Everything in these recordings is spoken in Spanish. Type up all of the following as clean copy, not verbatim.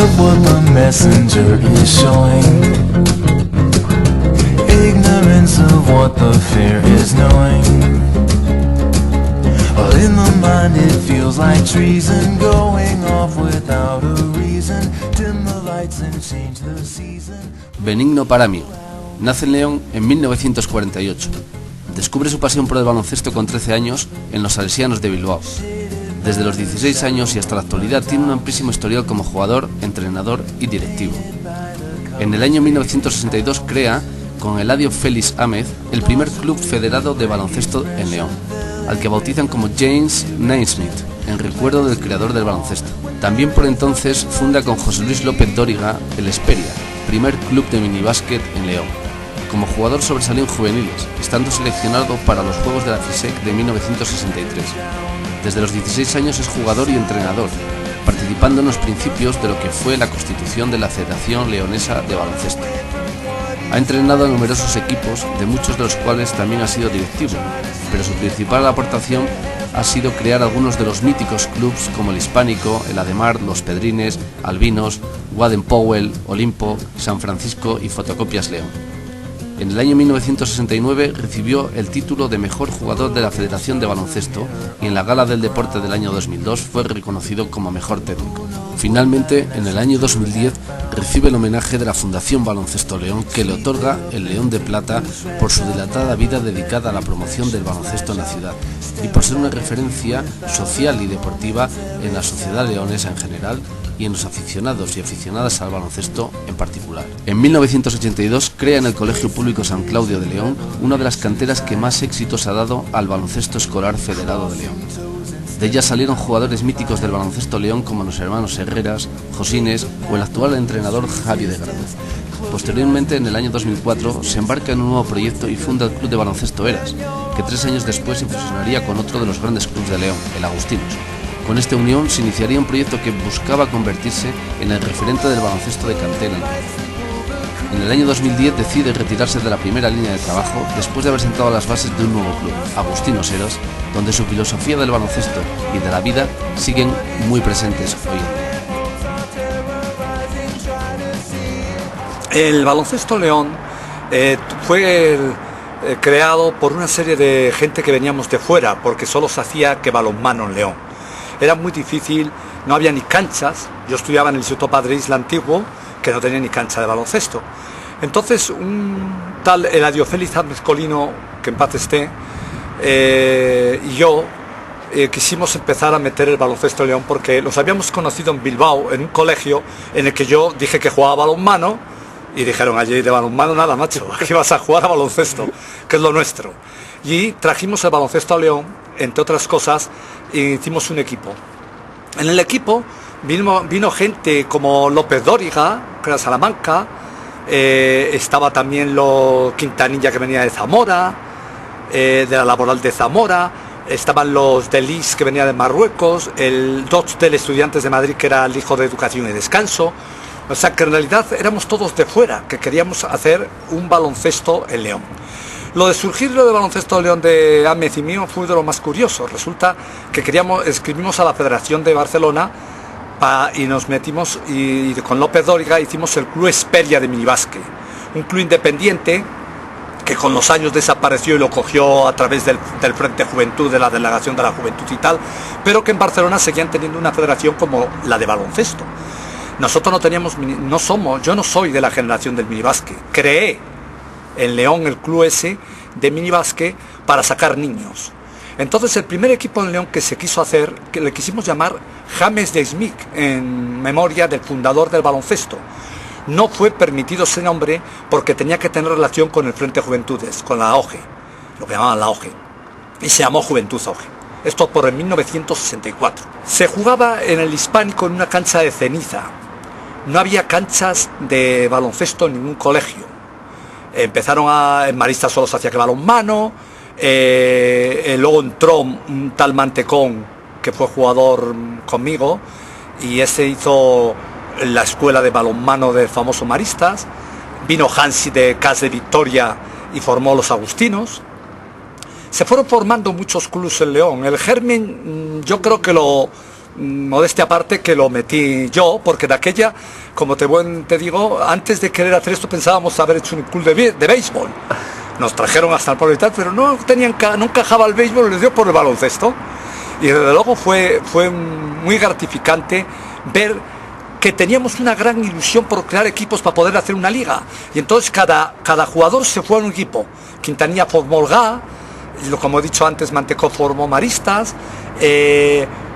up what the messenger is showing. Ignorance of what the fear is knowing. In the mind it feels like treason, going off without a reason. Dim the lights and change the season. Benigno Paramio nace en León en 1948. Descubre su pasión por el baloncesto con 13 años en los Salesianos de Bilbao. Desde los 16 años y hasta la actualidad tiene un amplísimo historial como jugador, entrenador y directivo. En el año 1962 crea, con Eladio Félix Ámez, el primer club federado de baloncesto en León, al que bautizan como James Naismith, en recuerdo del creador del baloncesto. También por entonces funda con José Luis López Dóriga el Hesperia, primer club de minibásquet en León. Como jugador sobresalió en juveniles, estando seleccionado para los Juegos de la FISEC de 1963. Desde los 16 años es jugador y entrenador, participando en los principios de lo que fue la constitución de la Federación Leonesa de Baloncesto. Ha entrenado a numerosos equipos, de muchos de los cuales también ha sido directivo, pero su principal aportación ha sido crear algunos de los míticos clubes como el Hispánico, el Ademar, los Pedrines, Albinos, Waden Powell, Olimpo, San Francisco y Fotocopias León. En el año 1969 recibió el título de mejor jugador de la Federación de Baloncesto y en la Gala del Deporte del año 2002 fue reconocido como mejor técnico. Finalmente, en el año 2010 recibe el homenaje de la Fundación Baloncesto León, que le otorga el León de Plata por su dilatada vida dedicada a la promoción del baloncesto en la ciudad y por ser una referencia social y deportiva en la sociedad leonesa en general y en los aficionados y aficionadas al baloncesto en particular. En 1982 crea en el Colegio Público San Claudio de León una de las canteras que más éxitos ha dado al baloncesto escolar federado de León. De ella salieron jugadores míticos del baloncesto León como los hermanos Herreras, Josines o el actual entrenador Javi de Grande. Posteriormente, en el año 2004, se embarca en un nuevo proyecto y funda el Club de Baloncesto Eras, que 3 años después se fusionaría con otro de los grandes clubes de León, el Agustinos. Con esta unión se iniciaría un proyecto que buscaba convertirse en el referente del baloncesto de cantera en León. En el año 2010 decide retirarse de la primera línea de trabajo después de haber sentado las bases de un nuevo club, Agustinos Eras, donde su filosofía del baloncesto y de la vida siguen muy presentes hoy en día. El baloncesto León fue creado por una serie de gente que veníamos de fuera, porque solo se hacía que balonmano en León. Era muy difícil, no había ni canchas. Yo estudiaba en el Instituto Padre Isla Antiguo, que no tenía ni cancha de baloncesto. Entonces un tal Eladio Félix Ámez Colino, que en paz esté, y yo quisimos empezar a meter el baloncesto en León porque los habíamos conocido en Bilbao, en un colegio en el que yo dije que jugaba balonmano y dijeron: allí de balonmano nada, macho, aquí vas a jugar a baloncesto, que es lo nuestro. Y trajimos el baloncesto a León, entre otras cosas, y hicimos un equipo. En el equipo vino gente como López Dóriga, que era de Salamanca, estaba también Quintanilla, que venía de Zamora, de la Laboral de Zamora, estaban los de Lis, que venía de Marruecos, el Dodge del Estudiantes de Madrid, que era el hijo de Educación y Descanso. O sea que en realidad éramos todos de fuera, que queríamos hacer un baloncesto en León. Lo de surgir lo de baloncesto León de Ámez y mío fue de lo más curioso. Resulta que escribimos a la Federación de Barcelona y nos metimos, y con López Dóriga hicimos el Club Hesperia de minibásquet, un club independiente que con los años desapareció y lo cogió a través del Frente Juventud, de la Delegación de la Juventud y tal, pero que en Barcelona seguían teniendo una federación como la de baloncesto. Nosotros no teníamos, yo no soy de la generación del minibásquet. Creé en León el club ese de minibásquet para sacar niños. Entonces el primer equipo en León que se quiso hacer, que le quisimos llamar James de Smith, en memoria del fundador del baloncesto. No fue permitido ese nombre porque tenía que tener relación con el Frente Juventudes, con la OGE, lo que llamaban la OGE, y se llamó Juventud OGE. Esto por el 1964. Se jugaba en el Hispánico en una cancha de ceniza. No había canchas de baloncesto en ningún colegio. En Marista solo se hacía que balonmano. Luego entró un tal Mantecón, que fue jugador conmigo, y ese hizo la escuela de balonmano del famoso Maristas. Vino Hansi de Cas de Victoria y formó los Agustinos. Se fueron formando muchos clubes en León. El germen yo creo que lo modestia aparte, que lo metí yo, porque de aquella, como te digo, antes de querer hacer esto pensábamos haber hecho un club de béisbol. Nos trajeron hasta el pueblo y tal, pero no encajaba el béisbol, les dio por el baloncesto. Y desde luego fue muy gratificante ver que teníamos una gran ilusión por crear equipos para poder hacer una liga. Y entonces cada jugador se fue a un equipo. Quintanilla formó el GA, como he dicho antes, Mantecó formó Maristas,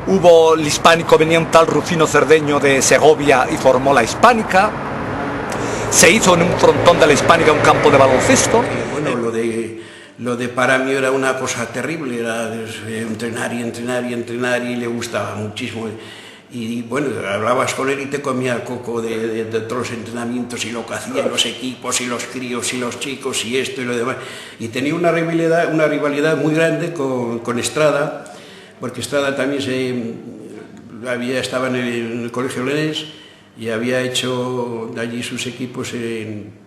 hubo el Hispánico, venía un tal Rufino Cerdeño de Segovia y formó la Hispánica. Se hizo en un frontón de la Hispánica un campo de baloncesto. Bueno, lo de para mí era una cosa terrible, era entrenar y le gustaba muchísimo. Y bueno, hablabas con él y te comía el coco de todos los entrenamientos y lo que hacían los equipos y los críos y los chicos y esto y lo demás. Y tenía una rivalidad muy grande con Estrada, porque Estrada también estaba en el Colegio Leonés y había hecho de allí sus equipos en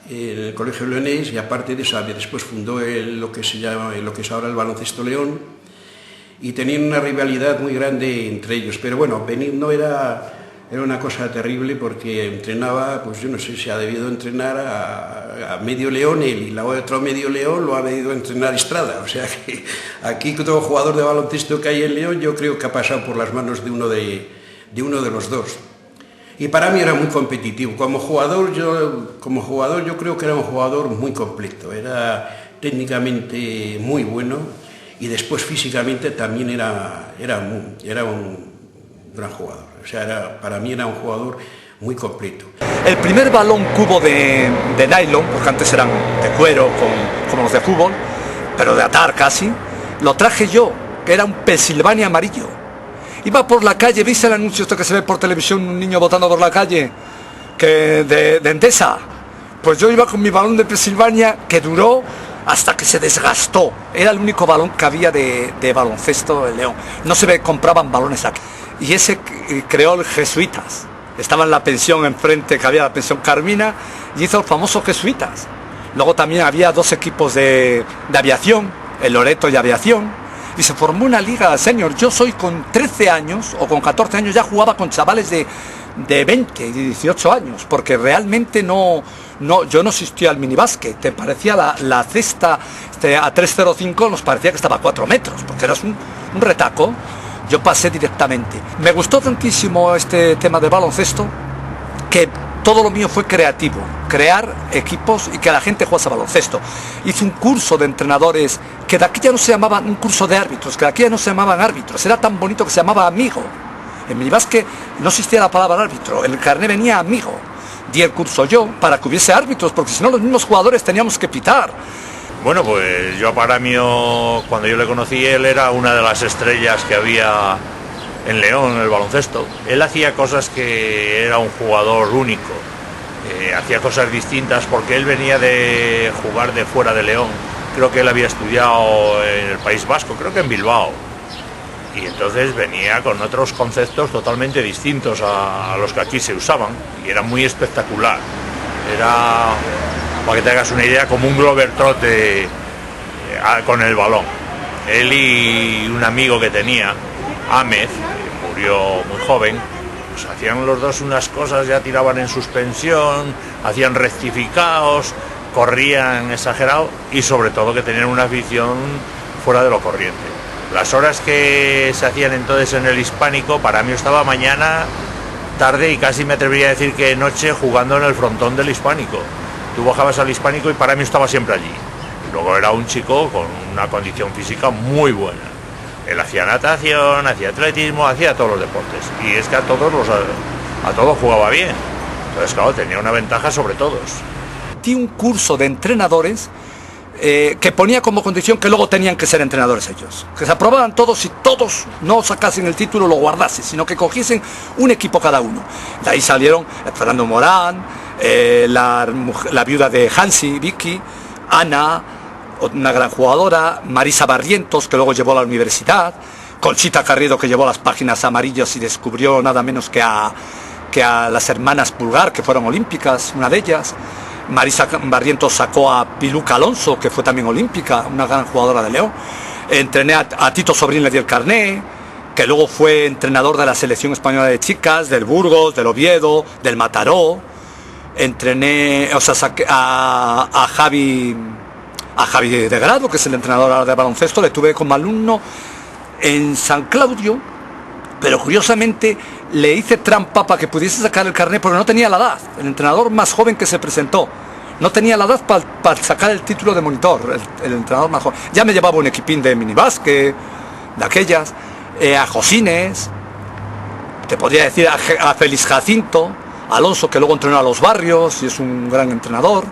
el Colegio Leonés, y aparte de eso después fundó lo que es ahora el Baloncesto León, y tenían una rivalidad muy grande entre ellos. Pero bueno, Benigno era una cosa terrible, porque entrenaba, pues yo no sé si ha debido entrenar a medio León él, y la otro medio León lo ha debido entrenar Estrada. O sea que aquí todo jugador de baloncesto que hay en León yo creo que ha pasado por las manos de uno de los dos. Y para mí era muy competitivo. Como jugador yo creo que era un jugador muy completo. Era técnicamente muy bueno, y después físicamente también era un gran jugador. O sea, para mí era un jugador muy completo. El primer balón cubo de nylon, porque antes eran de cuero como los de fútbol, pero de atar casi, lo traje yo, que era un Pensilvania amarillo. Iba por la calle, ¿veis el anuncio esto que se ve por televisión, un niño botando por la calle, de Endesa? Pues yo iba con mi balón de Pensilvania, que duró hasta que se desgastó. Era el único balón que había de baloncesto en León. No se compraban balones aquí. Y ese creó el Jesuitas. Estaba en la pensión enfrente, que había la pensión Carmina, y hizo el famoso Jesuitas. Luego también había dos equipos de aviación, el Loreto y Aviación, y se formó una liga senior. Yo con 13 años o con 14 años ya jugaba con chavales de 20 y 18 años, porque realmente yo no asistía al minibásquet. Te parecía la cesta a 3,05, nos parecía que estaba a 4 metros, porque eras un retaco. Yo pasé directamente. Me gustó tantísimo este tema de baloncesto, que todo lo mío fue creativo, crear equipos y que la gente jugase baloncesto. Hice un curso de entrenadores, que de aquí ya no se llamaban un curso de árbitros, que de aquí ya no se llamaban árbitros, era tan bonito que se llamaba amigo. En minibásquet no existía la palabra árbitro, en el carnet venía amigo. Di el curso yo para que hubiese árbitros, porque si no los mismos jugadores teníamos que pitar. Bueno, pues yo a Paramio, cuando yo le conocí, él era una de las estrellas que había en León, en el baloncesto. Él hacía cosas que era un jugador único, hacía cosas distintas, porque él venía de jugar de fuera de León. Creo que él había estudiado en el País Vasco, creo que en Bilbao. Y entonces venía con otros conceptos totalmente distintos a los que aquí se usaban, y era muy espectacular. Era, para que te hagas una idea, como un globetrotter con el balón. Él y un amigo que tenía, Ahmed, que murió muy joven, pues hacían los dos unas cosas, ya tiraban en suspensión, hacían rectificados, corrían exagerado, y sobre todo que tenían una afición fuera de lo corriente. Las horas que se hacían entonces en el Hispánico, para mí estaba mañana, tarde y casi me atrevería a decir que noche, jugando en el frontón del Hispánico. Tú bajabas al Hispánico y para mí estaba siempre allí. Luego era un chico con una condición física muy buena. Él hacía natación, hacía atletismo, hacía todos los deportes. Y es que a todos jugaba bien. Entonces, claro, tenía una ventaja sobre todos. Di un curso de entrenadores que ponía como condición que luego tenían que ser entrenadores ellos, que se aprobaban todos y todos no sacasen el título, lo guardasen, sino que cogiesen un equipo cada uno. De ahí salieron Fernando Morán, la viuda de Hansi, Vicky, Ana, una gran jugadora, Marisa Barrientos, que luego llevó a la universidad, Conchita Carrido, que llevó las páginas amarillas y descubrió nada menos que a las hermanas Pulgar, que fueron olímpicas, una de ellas. Marisa Barrientos sacó a Piluca Alonso, que fue también olímpica, una gran jugadora de León. Entrené a Tito Sobrín, le di el carné. que luego fue entrenador de la selección española de chicas, del Burgos, del Oviedo, del Mataró. Entrené, o sea, a Javi de Grado, que es el entrenador ahora de baloncesto, le tuve como alumno en San Claudio, pero curiosamente le hice trampa para que pudiese sacar el carnet porque no tenía la edad. El entrenador más joven que se presentó no tenía la edad para sacar el título de monitor, el entrenador más joven. Ya me llevaba un equipín de minibásquet, de aquellas, a Josines, te podría decir a Félix Jacinto, Alonso, que luego entrenó a Los Barrios y es un gran entrenador,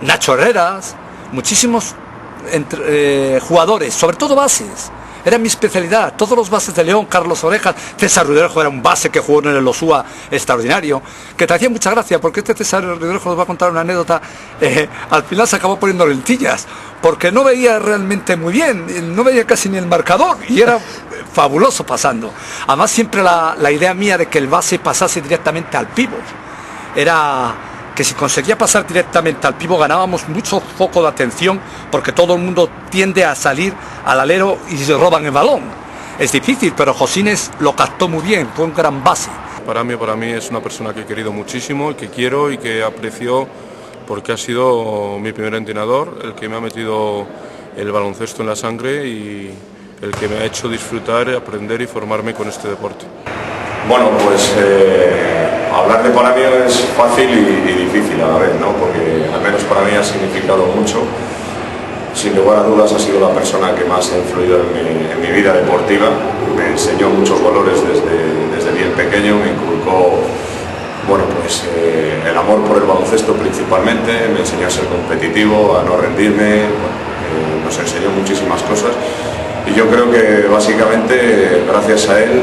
Nacho Herreras, muchísimos jugadores, sobre todo bases. Era mi especialidad, todos los bases de León, Carlos Orejas, César Ruiderejo era un base que jugó en el Osúa extraordinario, que te hacía mucha gracia, porque este César Ruiderejo nos va a contar una anécdota, al final se acabó poniendo lentillas, porque no veía realmente muy bien, no veía casi ni el marcador, y era fabuloso pasando. Además siempre la idea mía de que el base pasase directamente al pívot, era que si conseguía pasar directamente al pívot ganábamos mucho foco de atención, porque todo el mundo tiende a salir al alero y se roban el balón. Es difícil, pero Josines lo captó muy bien, fue un gran base. Para mí es una persona que he querido muchísimo y que quiero y que aprecio, porque ha sido mi primer entrenador, el que me ha metido el baloncesto en la sangre y el que me ha hecho disfrutar, aprender y formarme con este deporte. Bueno, pues hablar de Paramio es fácil y difícil a la vez, ¿no? Porque al menos para mí ha significado mucho. Sin lugar a dudas ha sido la persona que más ha influido en mi vida deportiva. Me enseñó muchos valores desde bien pequeño, me inculcó, bueno, pues, el amor por el baloncesto principalmente, me enseñó a ser competitivo, a no rendirme, nos enseñó muchísimas cosas. Y yo creo que básicamente gracias a él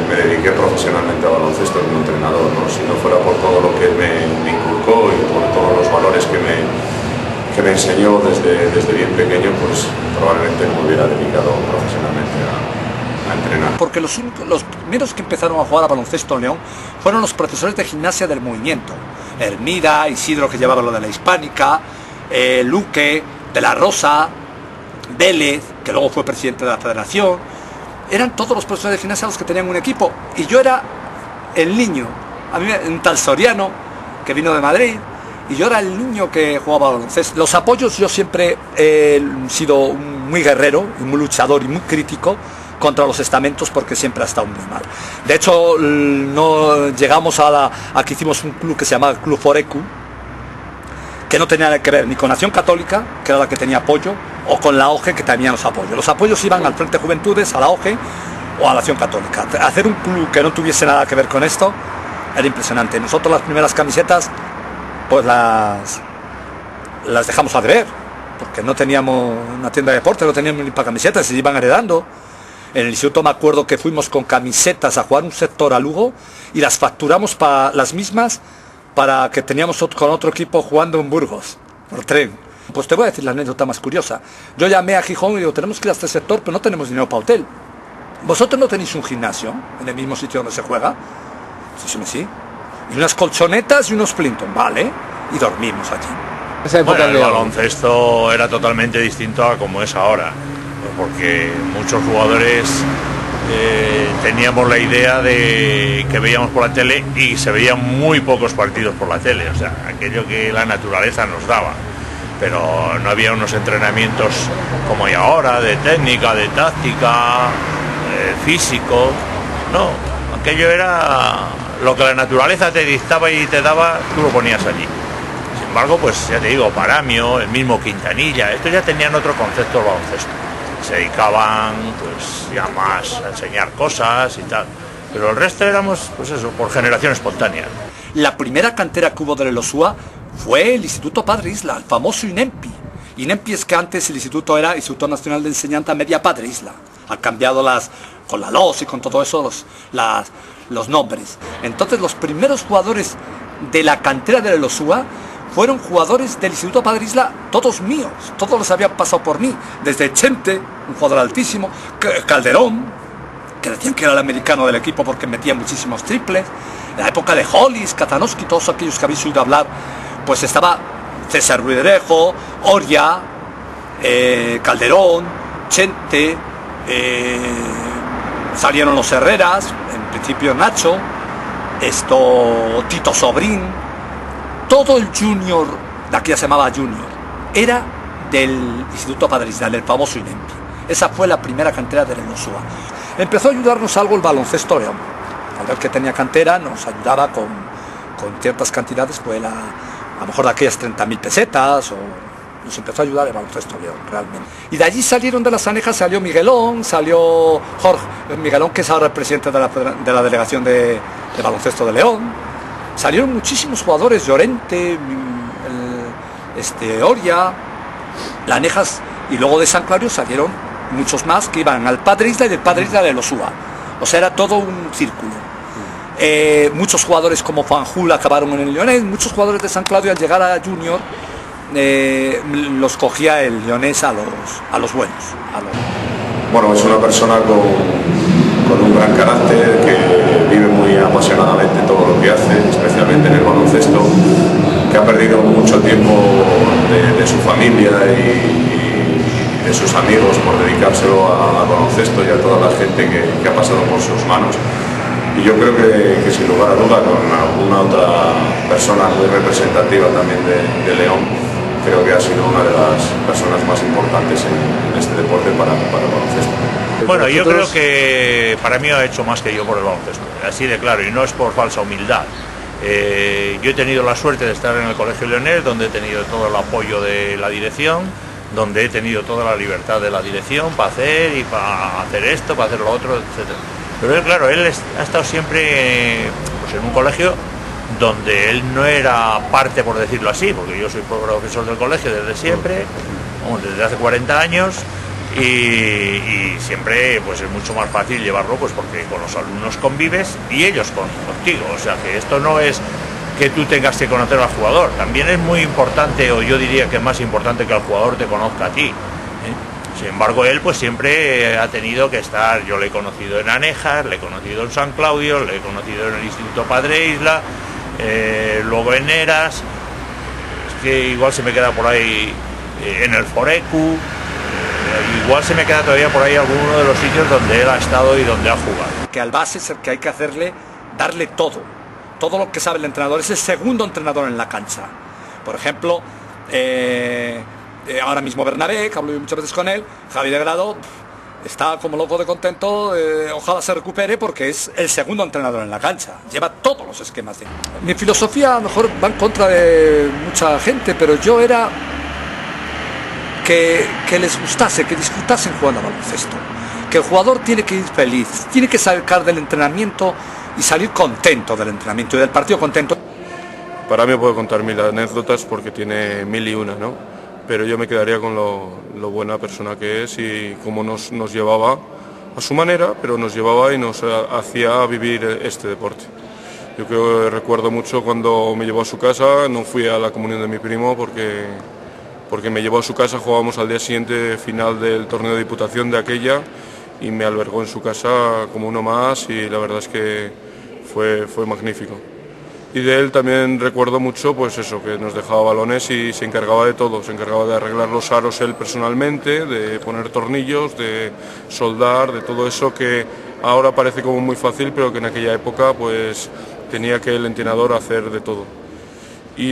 me dediqué profesionalmente al baloncesto como entrenador, ¿no? Si no fuera por todo lo que él me inculcó y por todos los valores que me enseñó desde bien pequeño, pues probablemente me hubiera dedicado profesionalmente a entrenar. Porque los primeros que empezaron a jugar a baloncesto en León fueron los profesores de gimnasia del movimiento. Hermida, Isidro, que llevaba lo de la hispánica, Luque, de la Rosa, Vélez, que luego fue presidente de la federación. Eran todos los profesores de gimnasia los que tenían un equipo, y yo era el niño. A mí un tal Soriano, que vino de Madrid, y yo era el niño que jugaba baloncesto. Los apoyos, yo siempre he sido muy guerrero y muy luchador y muy crítico contra los estamentos, porque siempre ha estado muy mal. De hecho, no llegamos aquí hicimos un club que se llamaba Club Forecu, que no tenía nada que ver ni con Acción Católica, que era la que tenía apoyo, o con la OGE, que tenía los apoyos. Los apoyos iban al Frente Juventudes, a la OGE o a la Acción Católica. Hacer un club que no tuviese nada que ver con esto era impresionante. Nosotros las primeras camisetas pues las dejamos a deber, porque no teníamos una tienda de deporte, no teníamos ni para camisetas, se iban heredando. En el instituto me acuerdo que fuimos con camisetas a jugar un sector a Lugo y las facturamos para las mismas, para que teníamos con otro equipo jugando en Burgos, por tren. Pues te voy a decir la anécdota más curiosa. Yo llamé a Gijón y digo, tenemos que ir a este sector, pero no tenemos dinero para hotel. ¿Vosotros no tenéis un gimnasio en el mismo sitio donde se juega? Sí. Y unas colchonetas y unos Plinton, vale. Y dormimos allí. Bueno, el baloncesto era totalmente distinto a como es ahora, porque muchos jugadores teníamos la idea de que veíamos por la tele y se veían muy pocos partidos por la tele, o sea, aquello que la naturaleza nos daba, pero no había unos entrenamientos como hay ahora, de técnica, de táctica, físico, no, aquello era lo que la naturaleza te dictaba y te daba, tú lo ponías allí. Sin embargo, pues ya te digo, Paramio, el mismo Quintanilla, estos ya tenían otro concepto del baloncesto. Se dedicaban pues ya más a enseñar cosas y tal, pero el resto éramos pues eso, por generación espontánea. La primera cantera que hubo del Osúa fue el Instituto Padre Isla, el famoso INEMPI. INEMPI es que antes el instituto era Instituto Nacional de Enseñanza Media Padre Isla. Han cambiado con la LOS y con todo eso los nombres. Entonces los primeros jugadores de la cantera del Osúa fueron jugadores del Instituto Padre Isla, todos míos, todos los habían pasado por mí, desde Chente, un jugador altísimo, Calderón, que decían que era el americano del equipo porque metía muchísimos triples, en la época de Hollis, Katanowski, todos aquellos que habéis oído hablar, pues estaba César Ruiderejo, Oria, Calderón, Chente, salieron los Herreras, en principio Nacho, Tito Sobrín, todo el junior, de aquí ya se llamaba junior, era del Instituto Padre Isla, del famoso INEMPI. Esa fue la primera cantera del Elosúa. Empezó a ayudarnos algo el baloncesto León. Al ver que tenía cantera, nos ayudaba con ciertas cantidades, pues a lo mejor de aquellas 30.000 pesetas, o nos empezó a ayudar el baloncesto León, realmente. Y de allí salieron de las anejas, salió Miguelón, salió Jorge Miguelón, que es ahora el presidente de la delegación de baloncesto de León. Salieron muchísimos jugadores, Llorente, Oria, Lanejas, y luego de San Claudio salieron muchos más que iban al Padre Isla y del Padre Isla de Elosúa. O sea, era todo un círculo. Muchos jugadores como Fanjul acabaron en el Leonés, muchos jugadores de San Claudio al llegar a Junior los cogía el Leonés a los buenos. Bueno, es una persona con un gran carácter, que vive muy apasionadamente todo lo que hace, especialmente en el baloncesto, que ha perdido mucho tiempo de su familia y de sus amigos por dedicárselo al baloncesto y a toda la gente que ha pasado por sus manos. Y yo creo que sin lugar a duda, con alguna otra persona muy representativa también de León, creo que ha sido una de las personas más importantes en este deporte para el baloncesto. Bueno, yo creo que para mí ha hecho más que yo por el baloncesto, así de claro, y no es por falsa humildad. Yo he tenido la suerte de estar en el Colegio Leonés, donde he tenido todo el apoyo de la dirección, donde he tenido toda la libertad de la dirección para hacer y para hacer esto, para hacer lo otro, etc. Pero claro, él ha estado siempre pues, en un colegio donde él no era parte, por decirlo así, porque yo soy profesor del colegio desde siempre, desde hace 40 años, y siempre pues es mucho más fácil llevarlo, pues porque con los alumnos convives y ellos contigo. O sea que esto no es que tú tengas que conocer al jugador, también es muy importante, o yo diría que es más importante que el jugador te conozca a ti. Sin embargo, él pues siempre ha tenido que estar, yo le he conocido en Anejas, le he conocido en San Claudio, le he conocido en el Instituto Padre Isla, luego en Eras, es que igual se me queda por ahí en el Forecu, igual se me queda todavía por ahí alguno de los sitios donde él ha estado y donde ha jugado. Que al base es el que hay que darle todo lo que sabe el entrenador, es el segundo entrenador en la cancha. Por ejemplo, ahora mismo Bernabé, que hablo yo muchas veces con él, Javi de Grado, está como loco de contento, ojalá se recupere porque es el segundo entrenador en la cancha, lleva todos los esquemas. Mi filosofía a lo mejor va en contra de mucha gente, pero yo era que les gustase, que disfrutasen jugando al baloncesto, que el jugador tiene que ir feliz, tiene que sacar del entrenamiento y salir contento del entrenamiento y del partido contento. Para mí puedo contar 1000 anécdotas porque tiene 1001, ¿no? Pero yo me quedaría con lo buena persona que es y cómo nos llevaba a su manera, pero nos llevaba y nos hacía vivir este deporte. Yo creo que recuerdo mucho cuando me llevó a su casa, no fui a la comunión de mi primo porque me llevó a su casa, jugábamos al día siguiente final del torneo de Diputación de aquella y me albergó en su casa como uno más y la verdad es que fue magnífico. Y de él también recuerdo mucho, pues eso, que nos dejaba balones y se encargaba de todo, se encargaba de arreglar los aros él personalmente, de poner tornillos, de soldar, de todo eso que ahora parece como muy fácil, pero que en aquella época pues tenía que el entrenador hacer de todo. Y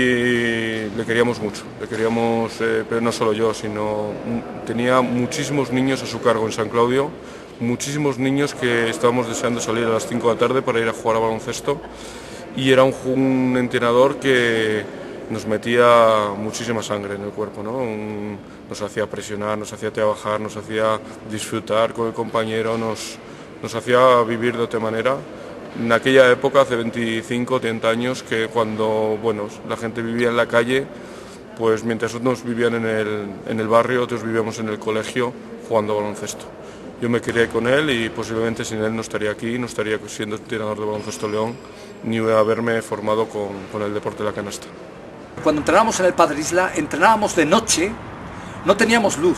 le queríamos mucho, pero no solo yo, sino tenía muchísimos niños a su cargo en San Claudio, muchísimos niños que estábamos deseando salir a las 5 de la tarde para ir a jugar a baloncesto. Y era un entrenador que nos metía muchísima sangre en el cuerpo, ¿no? Nos hacía presionar, nos hacía trabajar, nos hacía disfrutar con el compañero, nos hacía vivir de otra manera. En aquella época, hace 25 o 30 años, que cuando la gente vivía en la calle, pues mientras unos vivían en el barrio, otros vivíamos en el colegio jugando baloncesto. Yo me crié con él y posiblemente sin él no estaría aquí, no estaría siendo entrenador de baloncesto León, ni haberme formado con el deporte de la canasta. Cuando entrenábamos en el Padre Isla, entrenábamos de noche, no teníamos luz.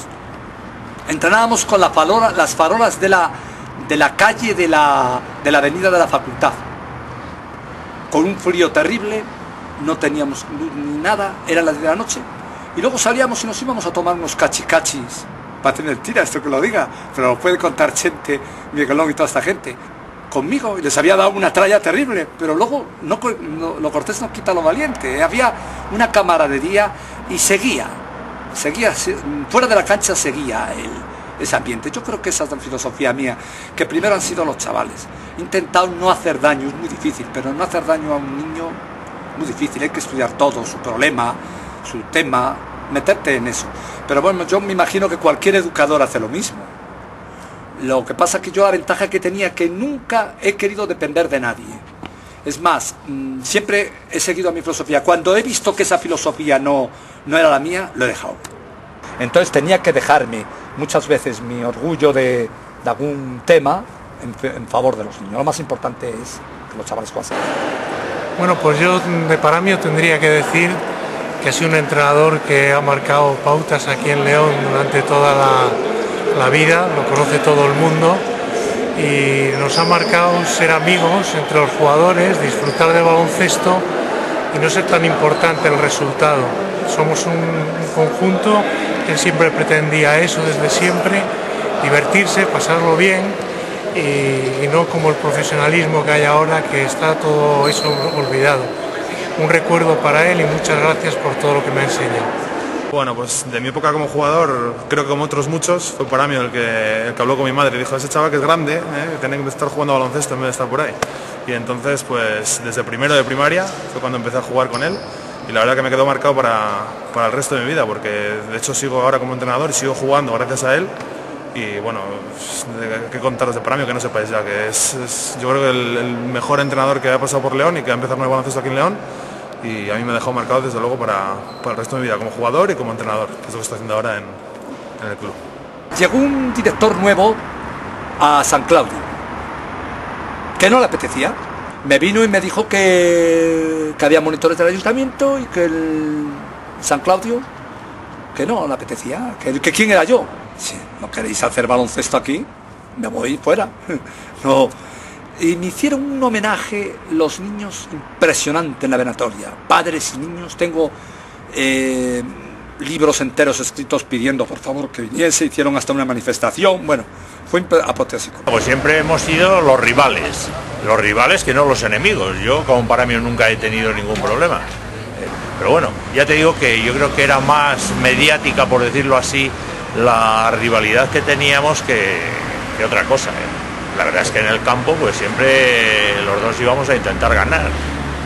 Entrenábamos con las farolas de la calle de la avenida de la Facultad. Con un frío terrible, no teníamos luz ni nada, eran las 10 de la noche. Y luego salíamos y nos íbamos a tomar unos cachicachis parece mentira esto que lo diga, pero lo puede contar Chente, Miguelón y toda esta gente. Conmigo, y les había dado una tralla terrible, pero luego lo cortés no quita lo valiente. Había una camaradería y seguía, fuera de la cancha seguía ese ambiente. Yo creo que esa es la filosofía mía, que primero han sido los chavales. He intentado no hacer daño, es muy difícil, pero no hacer daño a un niño, muy difícil, hay que estudiar todo, su problema, su tema, meterte en eso. Pero bueno, yo me imagino que cualquier educador hace lo mismo. Lo que pasa es que yo la ventaja que tenía es que nunca he querido depender de nadie. Es más, siempre he seguido mi filosofía. Cuando he visto que esa filosofía no era la mía, lo he dejado. Entonces tenía que dejarme muchas veces mi orgullo de algún tema en favor de los niños. Lo más importante es que los chavales jueguen. Bueno, pues yo de Paramio tendría que decir que ha sido un entrenador que ha marcado pautas aquí en León durante toda la vida, lo conoce todo el mundo y nos ha marcado ser amigos entre los jugadores, disfrutar del baloncesto y no ser tan importante el resultado. Somos un conjunto, él siempre pretendía eso desde siempre, divertirse, pasarlo bien y no como el profesionalismo que hay ahora, que está todo eso olvidado. Un recuerdo para él y muchas gracias por todo lo que me ha enseñado. Bueno, pues de mi época como jugador, creo que como otros muchos, fue Paramio el que habló con mi madre y dijo: ese chaval que es grande, que tiene que estar jugando a baloncesto en vez de estar por ahí. Y entonces, pues desde primero de primaria fue cuando empecé a jugar con él y la verdad que me quedó marcado para el resto de mi vida, porque de hecho sigo ahora como entrenador y sigo jugando gracias a él. Y bueno, qué contaros de Paramio que no sepáis ya, que es yo creo que el mejor entrenador que ha pasado por León y que ha empezado con el baloncesto aquí en León. Y a mí me ha dejado marcado desde luego para el resto de mi vida como jugador y como entrenador, que es lo que estoy haciendo ahora en el club. Llegó un director nuevo a San Claudio, que no le apetecía. Me vino y me dijo que había monitores del ayuntamiento y que el San Claudio, que no le apetecía, que quién era yo. Si no queréis hacer baloncesto aquí, me voy fuera. No. Y me hicieron un homenaje los niños impresionante en la venatoria, padres y niños. Tengo libros enteros escritos pidiendo por favor que viniese, hicieron hasta una manifestación. Bueno, fue apoteósico. Pues siempre hemos sido los rivales que no los enemigos. Yo con Paramio nunca he tenido ningún problema. Pero bueno, ya te digo que yo creo que era más mediática, por decirlo así, la rivalidad que teníamos que otra cosa. La verdad es que en el campo pues siempre los dos íbamos a intentar ganar,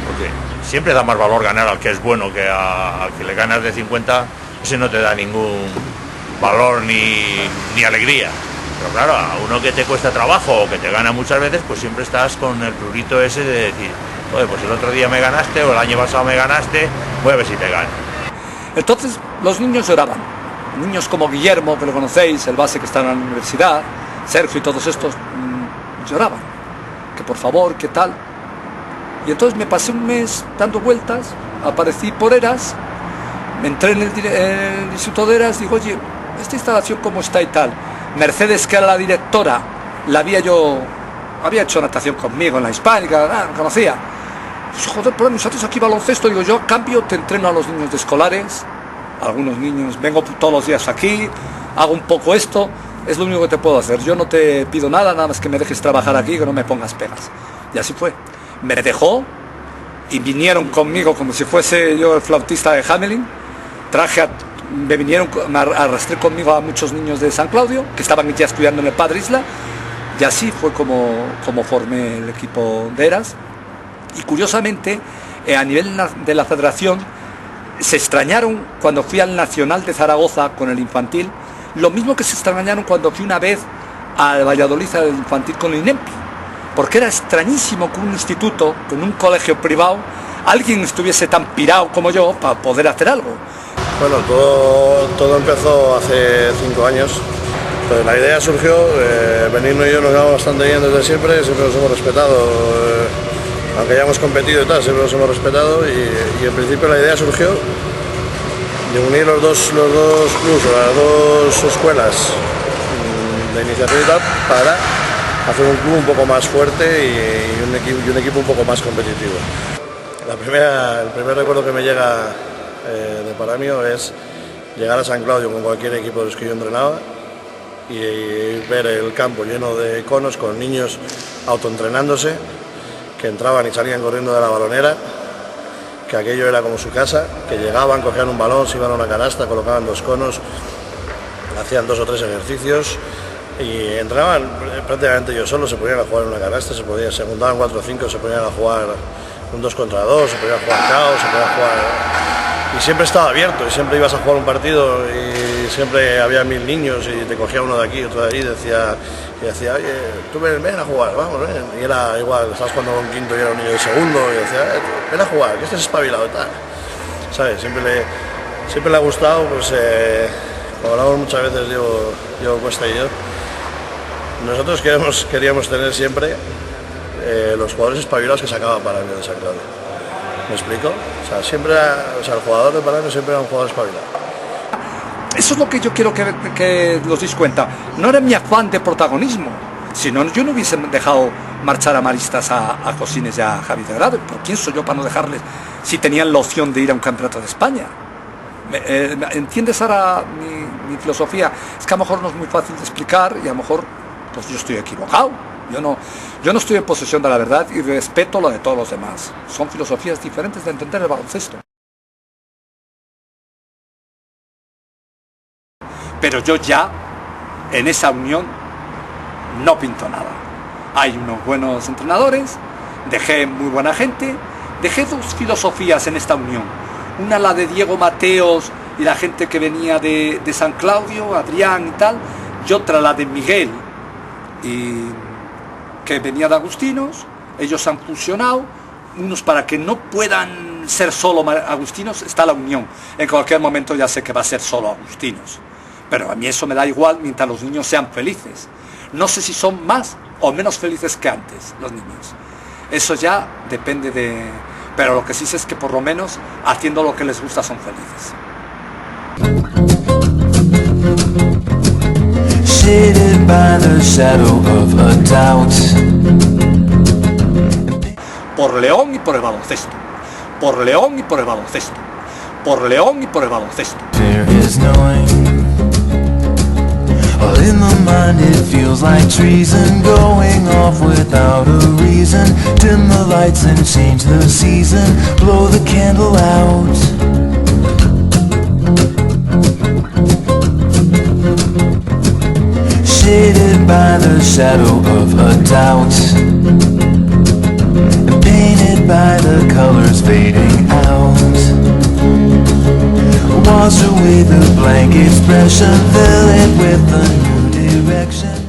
porque siempre da más valor ganar al que es bueno que al que le ganas de 50, ese no te da ningún valor ni alegría. Pero claro, a uno que te cuesta trabajo o que te gana muchas veces, pues siempre estás con el prurito ese de decir: oye, pues el otro día me ganaste o el año pasado me ganaste, voy a ver si te gano. Entonces los niños lloraban, niños como Guillermo, que lo conocéis, el base que está en la universidad, Sergio y todos estos, lloraban, que por favor, qué tal. Y entonces me pasé un mes dando vueltas, aparecí por Eras, me entré en el instituto de Eras, digo: oye, esta instalación cómo está y tal. Mercedes, que era la directora, había hecho natación conmigo en la Hispánica, me conocía. Pues, joder, pero nosotros aquí baloncesto, digo yo, a cambio te entreno a los niños de escolares, algunos niños, vengo todos los días aquí, hago un poco esto. Es lo único que te puedo hacer. Yo no te pido nada más que me dejes trabajar aquí, que no me pongas pegas. Y así fue. Me dejó y vinieron conmigo como si fuese yo el flautista de Hamelin. Me arrastré conmigo a muchos niños de San Claudio que estaban ya estudiando en el Padre Isla. Y así fue como formé el equipo de Eras. Y curiosamente, a nivel de la federación, se extrañaron cuando fui al Nacional de Zaragoza con el infantil. Lo mismo que se extrañaron cuando fui una vez al Valladolid al infantil con el INEMPI, porque era extrañísimo que un instituto, con un colegio privado, alguien estuviese tan pirado como yo para poder hacer algo. Bueno, todo empezó hace 5 años. Entonces, la idea surgió, Benigno y yo nos llevamos bastante bien desde siempre nos hemos respetado, aunque hayamos competido y tal, siempre nos hemos respetado y en principio la idea surgió de unir los dos clubs, las dos escuelas de iniciación y tal, para hacer un club un poco más fuerte y un equipo un poco más competitivo. El primer recuerdo que me llega de Paramio es llegar a San Claudio con cualquier equipo de los que yo entrenaba y ver el campo lleno de conos con niños autoentrenándose, que entraban y salían corriendo de la balonera, que aquello era como su casa, que llegaban, cogían un balón, se iban a una canasta, colocaban 2 conos, hacían 2 o 3 ejercicios y entraban prácticamente ellos solos, se ponían a jugar en una canasta, se juntaban 4 o 5, se ponían a jugar un 2 contra 2, se ponían a jugar caos, se ponían a jugar... Y siempre estaba abierto, y siempre ibas a jugar un partido y siempre había 1000 niños y te cogía uno de aquí, otro de allí, y decía, oye, tú ven a jugar, vamos, ven. Y era igual, estabas jugando con un quinto y era un niño de segundo, y decía, ven a jugar, que este es espabilado y tal. ¿Sabes? Siempre le ha gustado, pues, como hablamos muchas veces, yo Cuesta y yo, nosotros queríamos tener siempre los jugadores espabilados que sacaban para el de San Claudio. ¿Me explico? O sea, el jugador de Paramio siempre era un jugador espabilado. Eso es lo que yo quiero que los deis cuenta. No era mi afán de protagonismo, sino yo no hubiese dejado marchar a Maristas, a Cosines y a Javi de Grado. ¿Pero quién soy yo para no dejarles si tenían la opción de ir a un campeonato de España? ¿Entiendes ahora mi filosofía? Es que a lo mejor no es muy fácil de explicar y a lo mejor pues yo estoy equivocado. Yo no estoy en posesión de la verdad y respeto lo de todos los demás. Son filosofías diferentes de entender el baloncesto. Pero yo ya, en esa unión, no pinto nada. Hay unos buenos entrenadores, dejé muy buena gente, dejé 2 filosofías en esta unión. Una la de Diego Mateos y la gente que venía de San Claudio, Adrián y tal, y otra la de Miguel, y que venía de Agustinos. Ellos han fusionado, unos para que no puedan ser solo Agustinos, está la unión. En cualquier momento ya sé que va a ser solo Agustinos, pero a mí eso me da igual mientras los niños sean felices. No sé si son más o menos felices que antes los niños, eso ya depende de... Pero lo que sí sé es que por lo menos haciendo lo que les gusta son felices. Shaded by the shadow of a doubt. Por León y por el baloncesto. Por León y por el baloncesto. Por León y por el baloncesto. Fear is knowing. All in the mind it feels like treason, going off without a reason. Dim the lights and change the season, blow the candle out. Shaded by the shadow of a doubt, and painted by the colors fading out. Wash away the blank expression, fill it with a new direction.